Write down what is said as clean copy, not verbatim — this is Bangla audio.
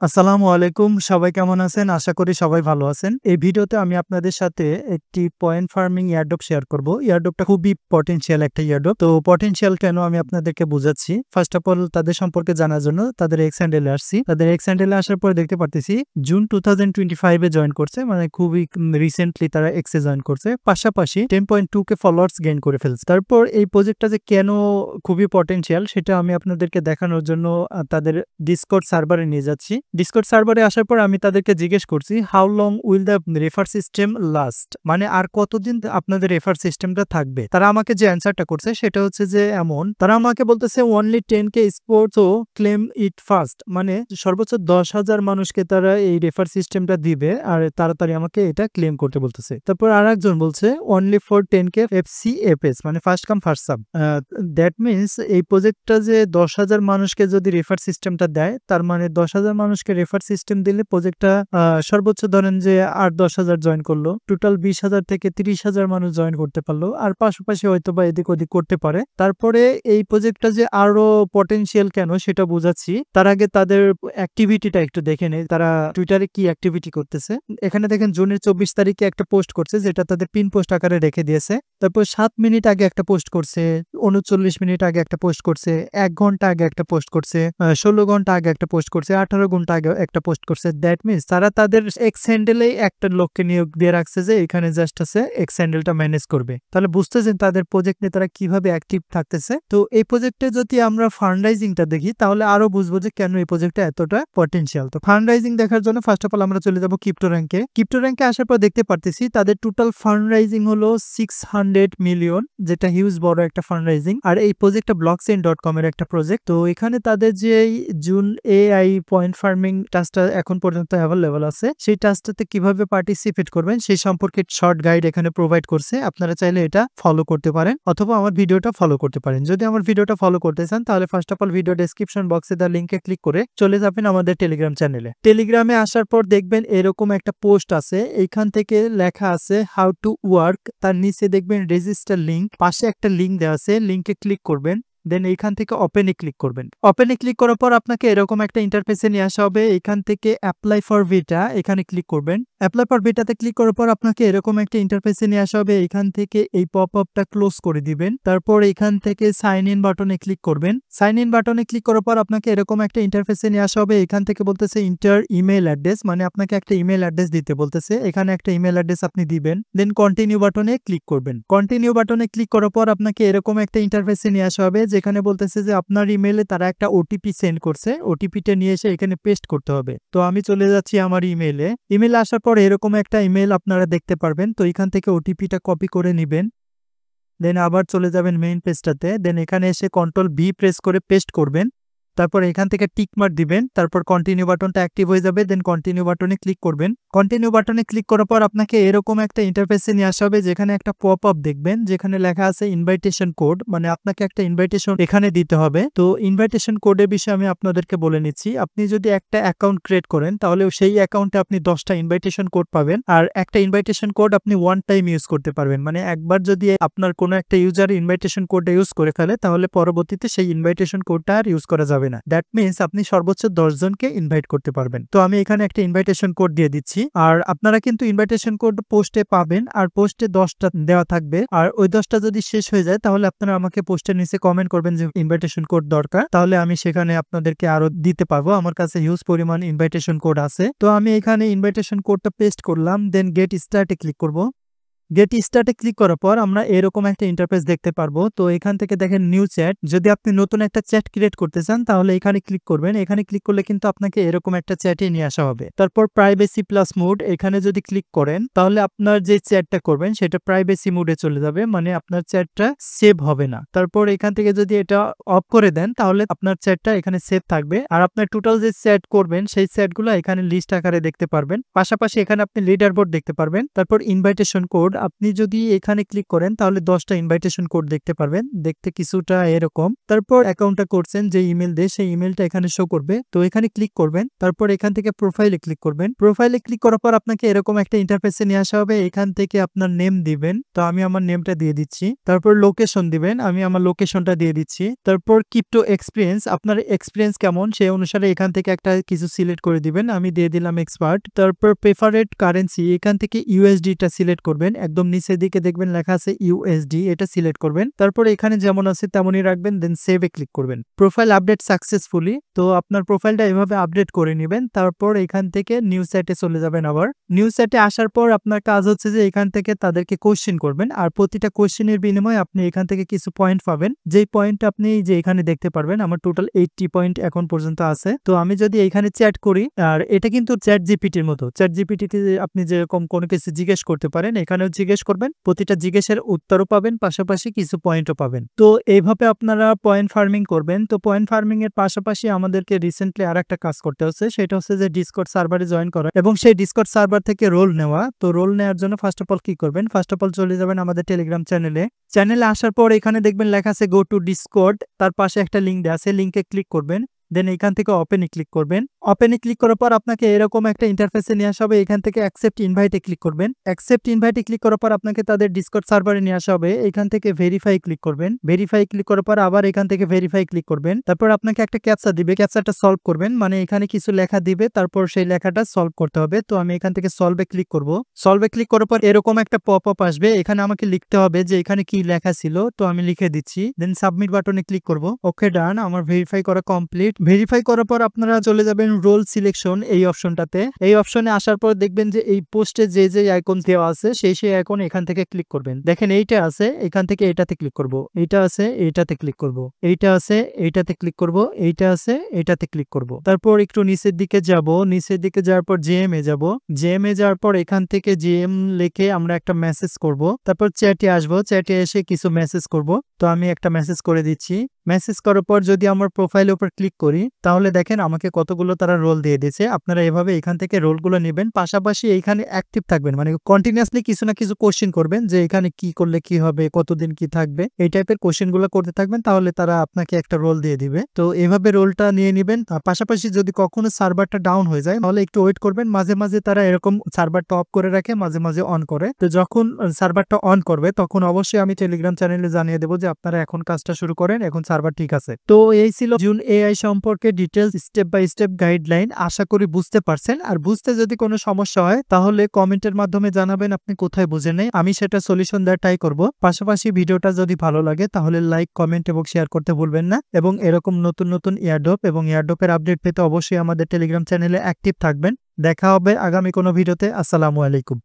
আসসালামু আলাইকুম। সবাই কেমন আছেন? আশা করি সবাই ভালো আছেন। এই ভিডিওতে আমি আপনাদের সাথে একটি পয়েন্ট ফার্মিং এয়ারড্রপ শেয়ার করব। এয়ারড্রপটা খুবই পটেনশিয়াল একটা এয়ারড্রপ। তো পটেনশিয়াল কেন আমি আপনাদেরকে বুঝাচ্ছি। ফার্স্ট অফ অল তাদের সম্পর্কে জানার জন্য তাদের এক্স হ্যান্ডেলে আসছি। তাদের এক্স হ্যান্ডেলে আসার পরে দেখতে পারতেছি জুন 2025 এ জয়েন করছে। মানে খুবই রিসেন্টলি তারা এক্স এ জয়েন করছে। পাশাপাশি 10.2k ফলোয়ার্স গেইন করে ফেলছে। তারপর এই প্রজেক্টটা যে কেন খুবই পটেনশিয়াল সেটা আমি আপনাদেরকে দেখানোর জন্য তাদের ডিসকর্ড সার্ভারে নিয়ে যাচ্ছি। ডিসকর্ড সার্ভারে আসার পর আমি তাদেরকে জিজ্ঞেস করছি how long will the refer system last, মানে আর কতদিন আপনাদের রেফার সিস্টেমটা থাকবে। তারা আমাকে যে অ্যান্সারটা করছে সেটা হচ্ছে যে এমন, তারা আমাকে বলতেছে অনলি 10k স্পোর্টস ও ক্লেম ইট ফার্স্ট, মানে সর্বোচ্চ 10,000 মানুষকে তারা এই রেফার সিস্টেমটা দিবে আর তাড়াতাড়ি আমাকে এটা ক্লেম করতে বলতেছে। তারপর আর একজন বলছে অনলি ফর 10k FCFS, মানে first come first serve. That means এই প্রজেক্টটা যে 10,000 মানুষকে যদি রেফার সিস্টেমটা দেয়, তার মানে 10,000 মানুষকে রেফার সিস্টেম দিলে প্রজেক্টটা সর্বোচ্চ ধরেন যে আর 10,000 জয়েন করলো, টোটাল 20,000 থেকে 30,000 মানুষ জয়েন করতে পারলো, আর পাশাপাশি হয়তো বা এদিক ওদিক করতে পারে। তারপরে এই প্রজেক্টটা যে আরো পটেনশিয়াল কেন সেটা বুঝাচ্ছি। তার আগে তাদের অ্যাক্টিভিটিটা একটু দেখে নেই, তারা টুইটারে কি অ্যাক্টিভিটি করতেছে। এখানে দেখেন জুনের 24 তারিখে একটা পোস্ট করছে যেটা তাদের পিন পোস্ট আকারে রেখে দিয়েছে। তারপর 7 মিনিট আগে একটা পোস্ট করছে, 39 মিনিট আগে একটা পোস্ট করছে, 1 ঘন্টা আগে একটা পোস্ট করছে, 16 ঘন্টা আগে একটা পোস্ট করছে, 18 ঘন্টা আগে একটা পোস্ট করছে। দ্যাট মিনস তারা তাদের এক্স হ্যান্ডেলেই একটা লোককে নিয়োগ দিয়ে রাখছে যে এখানে জাস্ট আছে এক্স হ্যান্ডেলটা ম্যানেজ করবে। তাহলে বুঝতেছেন তাদের প্রজেক্ট নিয়ে তারা কিভাবে অ্যাক্টিভ থাকতেছে। তো এই প্রজেক্টে যদি আমরা ফান্ডরাইজিংটা দেখি তাহলে আরো বুঝবো যে কেন এই প্রজেক্টটা এতটা পটেনশিয়াল। তো ফান্ডরাইজিং দেখার জন্য ফার্স্ট অফ অল আমরা চলে যাবো ক্রিপ্টো র্যাঙ্কে। ক্রিপ্টো র্যাঙ্কে আসার পর দেখতে পারতেছি তাদের টোটাল ফান্ডরাইজিং হলো 600 মিলিয়ন, যেটা হিউজ বড় একটা ফান্ডরাইজিং। আর এই প্রজেক্টটা blockchain.com এর একটা প্রজেক্ট। তো এখানে তাদের যে জুন AI পয়েন্ট ফার্মিং টাস্কটা এখন পর্যন্ত অ্যাভেলেবল আছে, সেই টাস্কটাতে কিভাবে পার্টিসিপেট করবেন সেই সম্পর্কে শর্ট গাইড এখানে প্রোভাইড করছে। আপনারা চাইলে এটা ফলো করতে পারেন অথবা আমার ভিডিওটা ফলো করতে পারেন। যদি আমার ভিডিওটা ফলো করতে চান তাহলে first of all video description বক্সে দেওয়া লিঙ্কে ক্লিক করে চলে যাবেন আমাদের টেলিগ্রাম চ্যানেলে। টেলিগ্রামে আসার পর দেখবেন এরকম একটা পোস্ট আছে, এইখান থেকে লেখা আছে হাউ টু ওয়ার্ক, তার নিচে দেখবেন রেজিস্টার লিঙ্ক, পাশে একটা লিঙ্ক দেওয়া আছে, লিঙ্কে ক্লিক করবেন। দেন এইখান থেকে ওপেনে ক্লিক করবেন। ওপেনে ক্লিক করার পর আপনাকে এরকম একটা ইন্টারফেসে নিয়ে আসা হবে। এখান থেকে অ্যাপ্লাই ফর ভিটা এখানে ক্লিক করবেন। অ্যাপ্লাই ফর ভিটাতে ক্লিক করার পর আপনাকে এরকম একটা ইন্টারফেসে নিয়ে আসা হবে। এখান থেকে এই পপ আপটা ক্লোজ করে দিবেন। তারপর এখান থেকে সাইন ইন বাটনে ক্লিক করবেন। সাইন ইন বাটনে ক্লিক করার পর আপনাকে এরকম একটা ইন্টারফেসে নিয়ে আসা হবে। এখান থেকে বলতেছে ইন্টার ইমেল অ্যাড্রেস, মানে আপনাকে একটা ইমেল অ্যাড্রেস দিতে বলতেছে। এখানে একটা ইমেল অ্যাড্রেস আপনি দিবেন। দেন কন্টিনিউ বাটনে ক্লিক করবেন। কন্টিনিউ বাটনে ক্লিক করার পর আপনাকে এরকম একটা ইন্টারফেসে নিয়ে আসা হবে যেখানে বলতেছে যে আপনার ইমেলে তারা একটা ওটিপি সেন্ড করছে, ওটিপিটা নিয়ে এসে এখানে পেস্ট করতে হবে। তো আমি চলে যাচ্ছি আমার ইমেলে। ইমেলে আসার পর এরকম একটা ইমেল আপনারা দেখতে পারবেন। তো এখান থেকে ওটিপিটা কপি করে নেবেন। দেন আবার চলে যাবেন মেইন পেজটাতে। দেন এখানে এসে কন্ট্রোল V প্রেস করে পেস্ট করবেন। তারপর এখান থেকে টিক মার্ক দিবেন। তারপর কন্টিনিউ বাটনটা অ্যাক্টিভ হয়ে যাবে। দেন কন্টিনিউ বাটনে ক্লিক করবেন। কন্টিনিউ বাটনে ক্লিক করার পর আপনাকে এরকম একটা ইন্টারফেসে নিয়ে আসা হবে যেখানে একটা পপ আপ দেখবেন যেখানে লেখা আছে ইনভাইটেশন কোড, মানে আপনাকে একটা ইনভাইটেশন এখানে দিতে হবে। তো ইনভাইটেশন কোডের বিষয়ে আমি আপনাদেরকে বলে নিচ্ছি। আপনি যদি একটা অ্যাকাউন্ট ক্রিয়েট করেন তাহলে সেই অ্যাকাউন্টে আপনি 10টা ইনভাইটেশন কোড পাবেন। আর একটা ইনভাইটেশন কোড আপনি ওয়ান টাইম ইউজ করতে পারবেন, মানে একবার যদি আপনার কোনো একটা ইউজার ইনভাইটেশন কোডটা ইউজ করে ফেলে তাহলে পরবর্তীতে সেই ইনভাইটেশন কোডটা আর ইউজ করা যাবে না। দ্যাট মিনস আপনি সর্বোচ্চ 10 জনকে ইনভাইট করতে পারবেন। তো আমি এখানে একটা ইনভাইটেশন কোড দিয়ে দিচ্ছি। আর আপনারা কিন্তু ইনভাইটেশন কোড পোস্টে পাবেন, আর পোস্টে 10টা দেওয়া থাকবে। আর ওই 10টা যদি শেষ হয়ে যায় তাহলে আপনারা আমাকে পোস্টের নিচে কমেন্ট করবেন যে ইনভাইটেশন কোড দরকার, তাহলে আমি সেখানে আপনাদেরকে আরো দিতে পারবো। আমার কাছে হিউজ পরিমাণ ইনভাইটেশন কোড আছে। তো আমি এখানে ইনভাইটেশন কোডটা পেস্ট করলাম। দেন গেট স্টার্টে ক্লিক করব। গেট স্টার্টে ক্লিক করার পর আমরা এরকম একটা ইন্টারফেস দেখতে পারবো। তো এখান থেকে দেখেন নিউ চ্যাট, যদি আপনি নতুন একটা চ্যাট ক্রিয়েট করতে চান তাহলে এখানে ক্লিক করবেন। এখানে ক্লিক করলে কিন্তু আপনাকে এরকম একটা চ্যাটে নিয়ে আসা হবে। তারপর প্রাইভেসি প্লাস মোড এখানে যদি ক্লিক করেন তাহলে আপনার যে চ্যাটটা করবেন সেটা প্রাইভেসি মোডে চলে যাবে, মানে আপনার চ্যাটটা সেভ হবে না। তারপর এখান থেকে যদি এটা অফ করে দেন তাহলে আপনার চ্যাটটা এখানে সেভ থাকবে। আর আপনার টোটাল যে চ্যাট করবেন সেই চ্যাটগুলো এখানে লিস্ট আকারে দেখতে পারবেন। পাশাপাশি এখানে আপনি লিডার বোর্ড দেখতে পারবেন। তারপর ইনভাইটেশন কোড, আপনি যদি এখানে ক্লিক করেন তাহলে 10টা ইনভাইটেশন কোড দেখতে পারবেন, দেখতে কিছুটা এরকম। তারপর অ্যাকাউন্টটা করছেন যে ইমেল দিয়ে, সেই ইমেলটা এখানে শো করবে। তো এখানে ক্লিক করবেন, তারপর এখান থেকে প্রোফাইলে ক্লিক করবেন। প্রোফাইলে ক্লিক করার পর আপনাকে এরকম একটা ইন্টারফেসে নিয়ে আসা হবে। এখান থেকে আপনার নেম দিবেন, তো আমি আমার নেমটা দিয়ে দিচ্ছি। তারপর লোকেশন দিবেন, আমি আমার লোকেশনটা দিয়ে দিচ্ছি। তারপর ক্রিপ্টো এক্সপিরিয়েন্স, আপনার এক্সপিরিয়েন্স কেমন সেই অনুসারে এখান থেকে একটা কিছু সিলেক্ট করে দিবেন, আমি দিয়ে দিলাম এক্সপার্ট। তারপর প্রেফারেড কারেন্সি, এখান থেকে ইউএসডি টা সিলেক্ট করবেন, একদম নিচের দিকে দেখবেন লেখা আছে ইউএসডি, এটা সিলেক্ট করবেন। তারপর এখানে যেমন আছে তেমনই রাখবেন, দেন সেভে ক্লিক করবেন। প্রোফাইল আপডেট সাকসেসফুলি, তো আপনার প্রোফাইলটা এভাবে আপডেট করে নেবেন। তারপর এখান থেকে নিউজ সাইটে চলে যাবেন। আবার নিউজ সাইটে আসার পর আপনার কাজ হচ্ছে যে এখান থেকে তাদেরকে কোশ্চেন করবেন, আর প্রতিটা কোশ্চেনের বিনিময়ে আপনি এখান থেকে কিছু পয়েন্ট পাবেন, যেই পয়েন্ট আপনি যে এখানে দেখতে পারবেন। আমার টোটাল 80 পয়েন্ট এখন পর্যন্ত আছে। তো আমি যদি এখানে চ্যাট করি, আর এটা কিন্তু চ্যাট জিপিটির মতো, চ্যাট জিপিটিকে আপনি যেরকম কোনো কিছু জিজ্ঞেস করতে পারেন, এখানেও জিজ্ঞেস করবেন, প্রতিটা জিজ্ঞেসের উত্তরও পাবেন, পাশাপাশি কিছু পয়েন্টও পাবেন। তো এইভাবে আপনারা পয়েন্ট ফার্মিং করবেন। তো পয়েন্ট ফার্মিং এর পাশাপাশি আমাদেরকে রিসেন্টলি আর একটা কাজ করতে হচ্ছে, সেটা হচ্ছে যে ডিসকর্ড সার্ভারে জয়েন করা এবং সেই ডিসকর্ড সার্ভার থেকে রোল নেওয়া। তো রোল নেওয়ার জন্য ফার্স্ট অফ অল কি করবেন, ফার্স্ট অফ অল চলে যাবেন আমাদের টেলিগ্রাম চ্যানেলে। চ্যানেলে আসার পর এখানে দেখবেন লেখা আছে গো টু ডিসকর্ড, তার পাশে একটা লিঙ্ক দেওয়া আছে, লিঙ্কে ক্লিক করবেন। দেন এখান থেকে ওপেনে ক্লিক করবেন। ওপেনে ক্লিক করার পর আপনাকে এরকম একটা ইন্টারফেসে নিয়ে আসা হবে। এখান থেকে অ্যাকসেপ্ট ইনভাইটে ক্লিক করবেন। অ্যাকসেপ্ট ইনভাইটে ক্লিক করার পর আপনাকে তাদের ডিসকর্ড সার্ভারে নিয়ে আসা হবে। এখান থেকে ভেরিফাই ক্লিক করবেন। ভেরিফাই ক্লিক করার পর আবার এখান থেকে ভেরিফাই ক্লিক করবেন। তারপর আপনাকে একটা ক্যাপচা দিবে, ক্যাপচাটা সলভ করবেন, মানে এখানে কিছু লেখা দিবে, তারপর সেই লেখাটা সলভ করতে হবে। তো আমি এখান থেকে সলভে ক্লিক করব। সলভে ক্লিক করার পর এরকম একটা পপ আপ আসবে, এখানে আমাকে লিখতে হবে যে এখানে কি লেখা ছিল, তো আমি লিখে দিচ্ছি। দেন সাবমিট বাটনে ক্লিক করব। ওকে ডান, আমার ভেরিফাই করা কমপ্লিট। ভেরিফাই করার পর আপনারা চলে যাবেন রোল সিলেকশন এই অপশনটাতে। এই অপশনে আসার পর দেখবেন যে এই পোস্টে যে যে আইকন দেওয়া আছে সেই আইকন এখান থেকে ক্লিক করবেন। দেখেন এইটা আছে, এখান থেকে এটাতে ক্লিক করব, এইটা আছে এইটাতে ক্লিক করব, এইটা আছে এইটাতে ক্লিক করব, এইটা আছে এইটাতে ক্লিক করব। তারপর একটু নিচের দিকে যাব, নিচের দিকে যাওয়ার পর জেএম এ যাব। জেএম এ যাওয়ার পর এখান থেকে জেএম লিখে আমরা একটা মেসেজ করব। তারপর চ্যাটে আসব, চ্যাটে এসে কিছু মেসেজ করব। তো আমি একটা মেসেজ করে দিচ্ছি। মেসেজ করার পর যদি আমার প্রোফাইলের উপর ক্লিক করি তাহলে দেখেন আমাকে কতগুলো তারা রোল দিয়ে দিয়েছে। আপনারা এভাবে এখান থেকে রোলগুলো নেবেন, পাশাপাশি এইখানে অ্যাক্টিভ থাকবেন, মানে কন্টিনিউয়াসলি কিছু না কিছু কোশ্চেন করবেন যে এখানে কি করলে কি হবে, কতদিন কি থাকবে, এই টাইপের কোশ্চেনগুলো করতে থাকবেন, তাহলে তারা আপনাকে একটা রোল দিয়ে দিবে। তো এভাবে রোলটা নিয়ে নেবেন। পাশাপাশি যদি কখনো সার্ভারটা ডাউন হয়ে যায় তাহলে একটু ওয়েট করবেন, মাঝে মাঝে তারা এরকম সার্ভারটা অফ করে রাখে, মাঝে মাঝে অন করে। তো যখন সার্ভারটা অন করবে তখন অবশ্যই আমি টেলিগ্রাম চ্যানেলে জানিয়ে দেবো যে আপনারা এখন কাজটা শুরু করেন, এখন সার্ভার ঠিক আছে। তো এই ছিল জুন এআই সম্পর্কে details step by step guideline. আশা করি বুঝতে পারছেন। আর বুঝতে যদি কোনো সমস্যা হয় তাহলে কমেন্টের মাধ্যমে জানাবেন আপনি কোথায় বুঝেন নাই, আমি সেটা সলিউশন দেওয়ার ট্রাই করব। পাশাপাশি ভিডিওটা যদি ভালো লাগে তাহলে লাইক, কমেন্ট এবং শেয়ার করতে ভুলবেন না। এবং এরকম নতুন নতুন এয়ারড্রপ এবং এয়ারড্রপের আপডেট পেতে অবশ্যই আমাদের টেলিগ্রাম চ্যানেলে অ্যাক্টিভ থাকবেন। দেখা হবে আগামী কোনো ভিডিওতে। আসসালামু আলাইকুম।